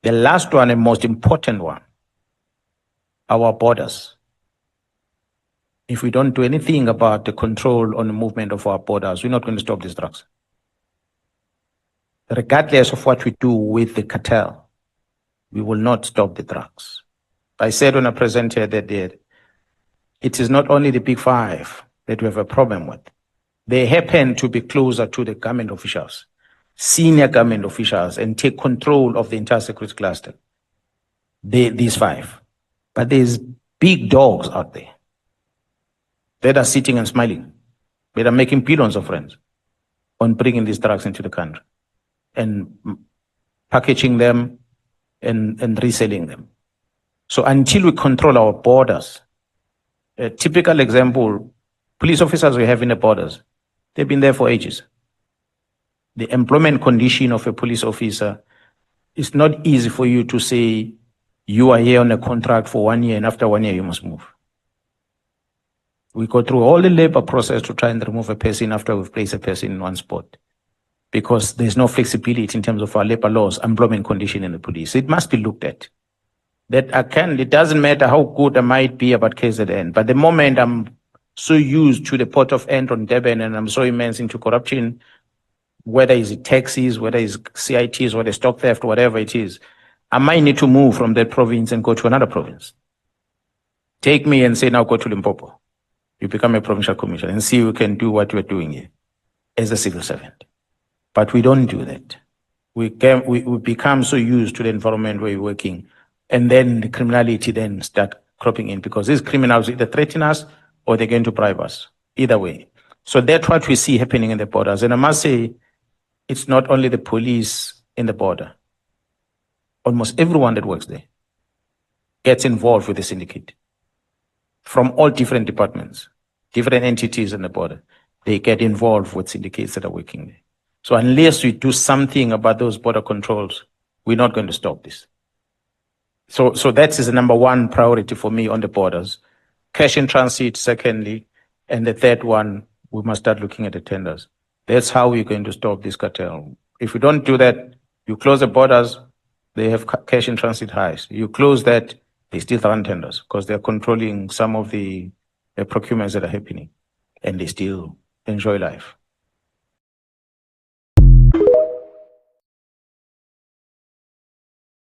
The last one and most important one, our borders. If we don't do anything about the control on the movement of our borders, we're not going to stop these drugs. Regardless of what we do with the cartel, we will not stop the drugs. I said when I presented that it is not only the big five that we have a problem with. They happen to be closer to the government officials, senior government officials, and take control of the entire security cluster. These five. But there's big dogs out there that are sitting and smiling. That are making billions of friends on bringing these drugs into the country and packaging them and reselling them. So until we control our borders, a typical example, police officers we have in the borders, they've been there for ages. The employment condition of a police officer is not easy for you to say you are here on a contract for 1 year and after 1 year you must move. We go through all the labor process to try and remove a person after we've placed a person in one spot, because there's no flexibility in terms of our labor laws, employment condition in the police. It must be looked at. It doesn't matter how good I might be about KZN, but the moment I'm so used to the port of entry on Durban and I'm so immense into corruption, whether it's taxis, whether it's CITs, whether it's stock theft, whatever it is, I might need to move from that province and go to another province. Take me and say, now go to Limpopo. You become a provincial commissioner and see you can do what you're doing here as a civil servant. But we don't do that. We become so used to the environment where we're working, and then the criminality then start cropping in, because these criminals either threaten us or they're going to bribe us. Either way. So that's what we see happening in the borders. And I must say, it's not only the police in the border. Almost everyone that works there gets involved with the syndicate. From all different departments, different entities in the border, they get involved with syndicates that are working there. So unless we do something about those border controls, we're not going to stop this. So that is the number one priority for me on the borders. Cash in transit, secondly, and the third one, we must start looking at the tenders. That's how we're going to stop this cartel. If we don't do that, you close the borders, they have cash in transit highs. You close that, they still run tenders because they're controlling some of the procurements that are happening, and they still enjoy life.